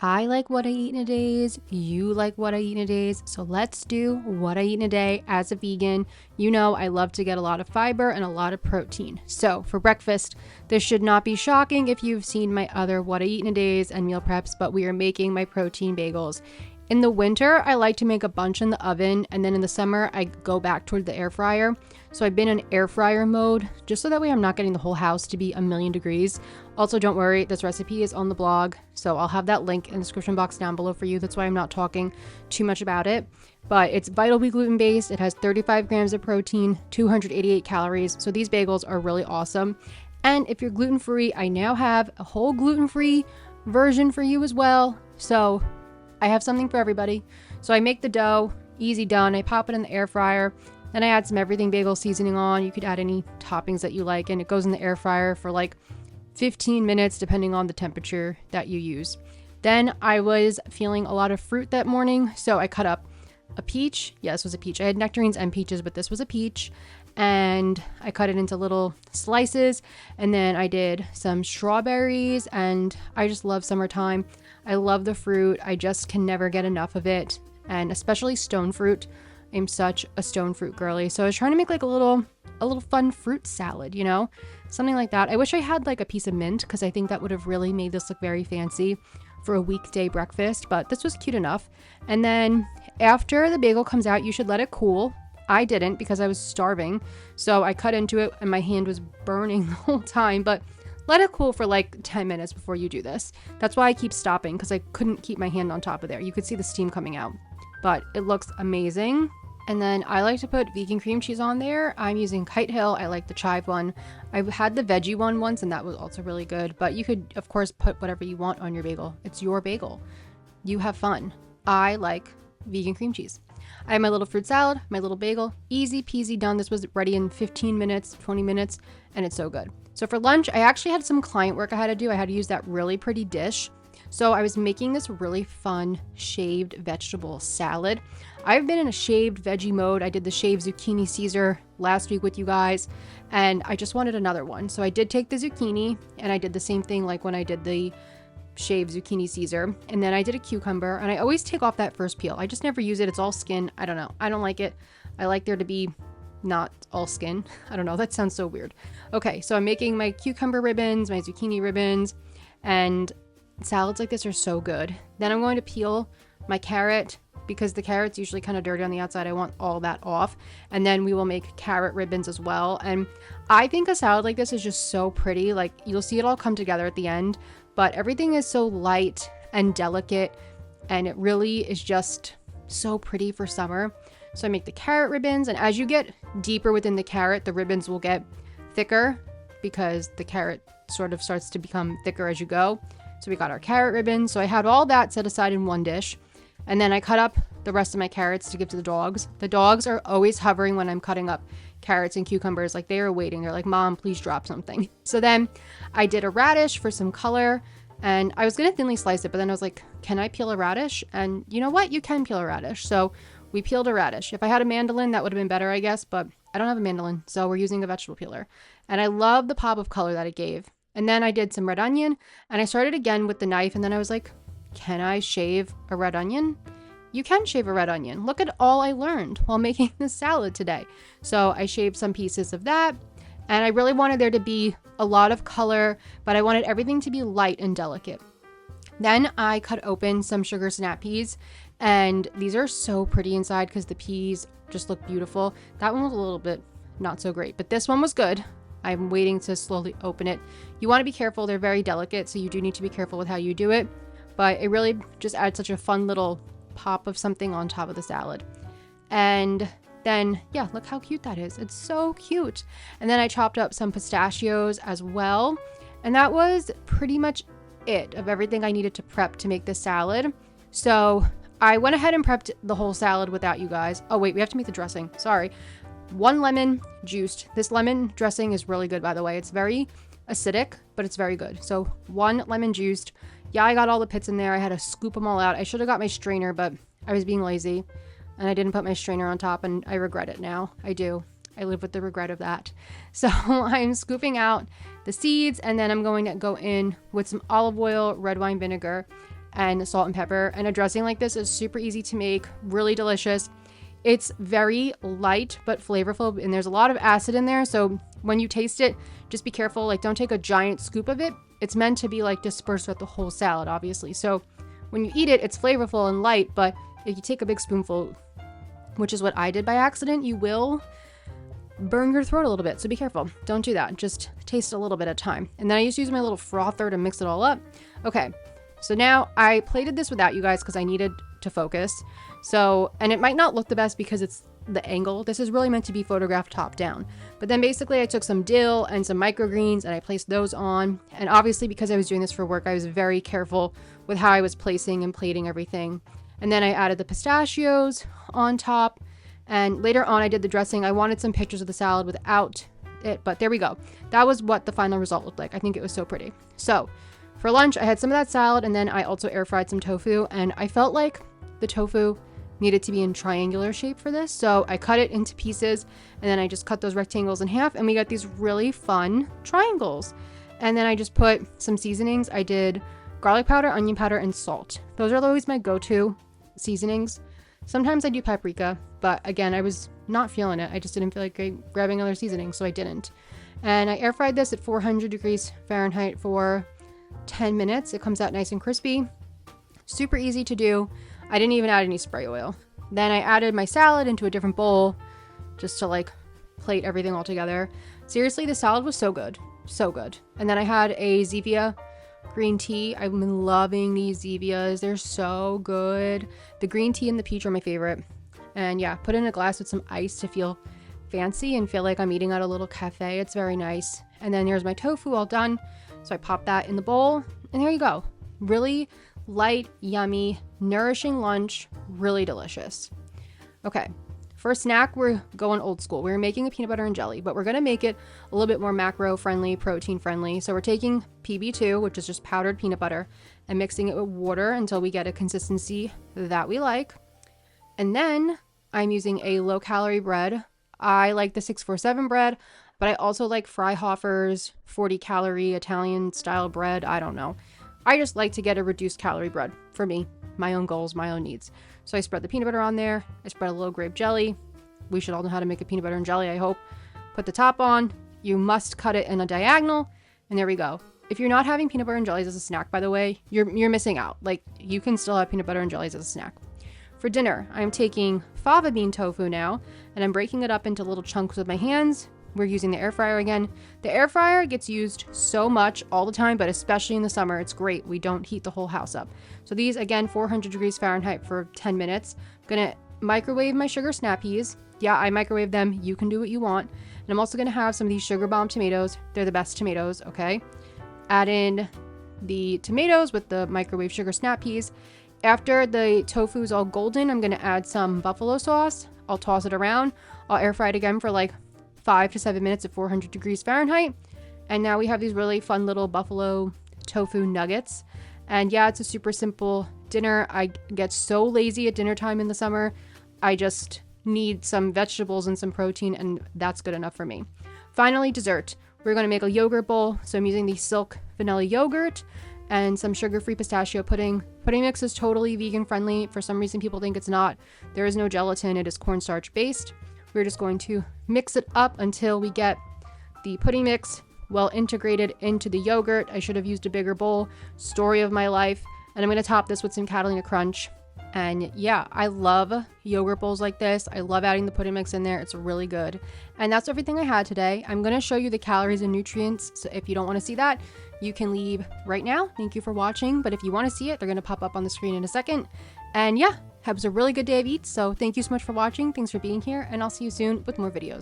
I like what I eat in a days. You like what I eat in a days. So let's do what I eat in a day as a vegan. You know, I love to get a lot of fiber and a lot of protein. So for breakfast, this should not be shocking if you've seen my other what I eat in a days and meal preps, but we are making my protein bagels. In the winter, I like to make a bunch in the oven, and then in the summer, I go back toward the air fryer. So I've been in air fryer mode, just so that way I'm not getting the whole house to be a million degrees. Also, don't worry, this recipe is on the blog, so I'll have that link in the description box down below for you. That's why I'm not talking too much about it. But it's Vital Wheat gluten based. It has 35 grams of protein, 288 calories. So these bagels are really awesome. And if you're gluten free, I now have a whole gluten free version for you as well. So I have something for everybody. So I make the dough, easy done. I pop it in the air fryer. Then I add some everything bagel seasoning on. You could add any toppings that you like, and it goes in the air fryer for like 15 minutes, depending on the temperature that you use. Then I was feeling a lot of fruit that morning, so I cut up a peach. Yeah, this was a peach. I had nectarines and peaches, but this was a peach. And I cut it into little slices. And then I did some strawberries, and I just love summertime. I love the fruit. I just can never get enough of it. And especially stone fruit. I'm such a stone fruit girly. So I was trying to make like a little fun fruit salad, you know, something like that. I wish I had like a piece of mint, because I think that would have really made this look very fancy for a weekday breakfast, but this was cute enough. And then after the bagel comes out, you should let it cool. I didn't, because I was starving. So I cut into it and my hand was burning the whole time, but let it cool for like 10 minutes before you do this. That's why I keep stopping, because I couldn't keep my hand on top of there. You could see the steam coming out, but it looks amazing. And then I like to put vegan cream cheese on there. I'm using Kite Hill. I like the chive one. I've had the veggie one once, and that was also really good. But you could, of course, put whatever you want on your bagel. It's your bagel. You have fun. I like vegan cream cheese. I have my little fruit salad, my little bagel. Easy peasy done. This was ready in 15 minutes, 20 minutes, and it's so good. So for lunch, I actually had some client work I had to do. I had to use that really pretty dish. So I was making this really fun shaved vegetable salad. I've been in a shaved veggie mode. I did the shaved zucchini Caesar last week with you guys, and I just wanted another one. So I did take the zucchini, and I did the same thing like when I did the shaved zucchini Caesar. And then I did a cucumber, and I always take off that first peel. I just never use it. It's all skin. I don't know. I don't like it. I like there to be not all skin. I don't know. That sounds so weird. Okay, so I'm making my cucumber ribbons, my zucchini ribbons, and salads like this are so good. Then I'm going to peel my carrot, because the carrot's usually kind of dirty on the outside. I want all that off. And then we will make carrot ribbons as well. And I think a salad like this is just so pretty. Like, you'll see it all come together at the end, but everything is so light and delicate, and it really is just so pretty for summer. So I make the carrot ribbons, and as you get deeper within the carrot, the ribbons will get thicker, because the carrot sort of starts to become thicker as you go. So we got our carrot ribbons. So I had all that set aside in one dish. And then I cut up the rest of my carrots to give to the dogs. The dogs are always hovering when I'm cutting up carrots and cucumbers. Like, they are waiting. They're like, Mom, please drop something. So then I did a radish for some color, and I was going to thinly slice it, but then I was like, can I peel a radish? And you know what? You can peel a radish. So we peeled a radish. If I had a mandolin, that would have been better, I guess, but I don't have a mandolin, so we're using a vegetable peeler. And I love the pop of color that it gave. And then I did some red onion, and I started again with the knife, and then I was like, can I shave a red onion? You can shave a red onion. Look at all I learned while making this salad today. So I shaved some pieces of that, and I really wanted there to be a lot of color, but I wanted everything to be light and delicate. Then I cut open some sugar snap peas, and these are so pretty inside because the peas just look beautiful. That one was a little bit not so great, but this one was good. I'm waiting to slowly open it. You want to be careful. They're very delicate, so you do need to be careful with how you do it. But it really just adds such a fun little pop of something on top of the salad. And then, yeah, look how cute that is. It's so cute. And then I chopped up some pistachios as well. And that was pretty much it of everything I needed to prep to make this salad. So I went ahead and prepped the whole salad without you guys. Oh, wait, we have to make the dressing. Sorry. 1 lemon juiced. This lemon dressing is really good, by the way. It's very acidic, but it's very good. So 1 lemon juiced. Yeah, I got all the pits in there. I had to scoop them all out. I should have got my strainer, but I was being lazy, and I didn't put my strainer on top, and I regret it now. I do. I live with the regret of that. So I'm scooping out the seeds, and then I'm going to go in with some olive oil, red wine vinegar, and salt and pepper. And a dressing like this is super easy to make, really delicious. It's very light but flavorful, and there's a lot of acid in there. So when you taste it, just be careful. Like, don't take a giant scoop of it. It's meant to be like dispersed with the whole salad, obviously. So when you eat it, it's flavorful and light, but if you take a big spoonful, which is what I did by accident, you will burn your throat a little bit. So be careful. Don't do that. Just taste a little bit at a time. And then I used to use my little frother to mix it all up. Okay. So now I plated this without you guys because I needed to focus. So, and it might not look the best because it's the angle. This is really meant to be photographed top down. But then basically I took some dill and some microgreens and I placed those on. And obviously because I was doing this for work, I was very careful with how I was placing and plating everything. And then I added the pistachios on top. And later on I did the dressing. I wanted some pictures of the salad without it, but there we go. That was what the final result looked like. I think it was so pretty. So for lunch, I had some of that salad, and then I also air fried some tofu, and I felt like the tofu needed to be in triangular shape for this. So I cut it into pieces, and then I just cut those rectangles in half, and we got these really fun triangles. And then I just put some seasonings. I did garlic powder, onion powder, and salt. Those are always my go-to seasonings. Sometimes I do paprika, but again, I was not feeling it. I just didn't feel like grabbing other seasonings, so I didn't. And I air fried this at 400 degrees Fahrenheit for 10 minutes. It comes out nice and crispy. Super easy to do. I didn't even add any spray oil. Then I added my salad into a different bowl just to like plate everything all together. Seriously, the salad was so good. So good. And then I had a Zevia green tea. I've been loving these Zevias. They're so good. The green tea and the peach are my favorite. And yeah, put in a glass with some ice to feel fancy and feel like I'm eating at a little cafe. It's very nice. And then here's my tofu all done. So I pop that in the bowl, and there you go. Really light, yummy, nourishing lunch. Really delicious. Okay. For a snack, we're going old school. We're making a peanut butter and jelly, but we're going to make it a little bit more macro friendly, protein friendly. So we're taking PB2, which is just powdered peanut butter, and mixing it with water until we get a consistency that we like. And then I'm using a low calorie bread. I like the 647 bread, but I also like Freihofer's 40 calorie Italian style bread. I don't know. I just like to get a reduced calorie bread for me, my own goals, my own needs. So I spread the peanut butter on there. I spread a little grape jelly. We should all know how to make a peanut butter and jelly, I hope. Put the top on. You must cut it in a diagonal. And there we go. If you're not having peanut butter and jellies as a snack, by the way, you're missing out. Like, you can still have peanut butter and jellies as a snack. For dinner, I'm taking fava bean tofu now, and I'm breaking it up into little chunks with my hands. We're using the air fryer again. The air fryer gets used so much all the time, but especially in the summer, it's great. We don't heat the whole house up. So these, again, 400 degrees Fahrenheit for 10 minutes. I'm gonna microwave my sugar snap peas. Yeah, I microwave them. You can do what you want. And I'm also gonna have some of these sugar bomb tomatoes. They're the best tomatoes, okay? Add in the tomatoes with the microwave sugar snap peas. After the tofu is all golden, I'm going to add some buffalo sauce. I'll toss it around. I'll air fry it again for like 5 to 7 minutes at 400 degrees Fahrenheit. And now we have these really fun little buffalo tofu nuggets. And yeah, it's a super simple dinner. I get so lazy at dinner time in the summer. I just need some vegetables and some protein, and that's good enough for me. Finally, dessert. We're going to make a yogurt bowl. So I'm using the Silk vanilla yogurt and some sugar-free pistachio pudding. Pudding mix is totally vegan friendly. For some reason, people think it's not. There is no gelatin. It is cornstarch based. We're just going to mix it up until we get the pudding mix well integrated into the yogurt. I should have used a bigger bowl. Story of my life. And I'm going to top this with some Catalina Crunch. And yeah, I love yogurt bowls like this. I love adding the pudding mix in there. It's really good. And that's everything I had today. I'm going to show you the calories and nutrients. So if you don't want to see that, you can leave right now. Thank you for watching. But if you want to see it, they're going to pop up on the screen in a second. And yeah, have a really good day of eats. So thank you so much for watching. Thanks for being here. And I'll see you soon with more videos.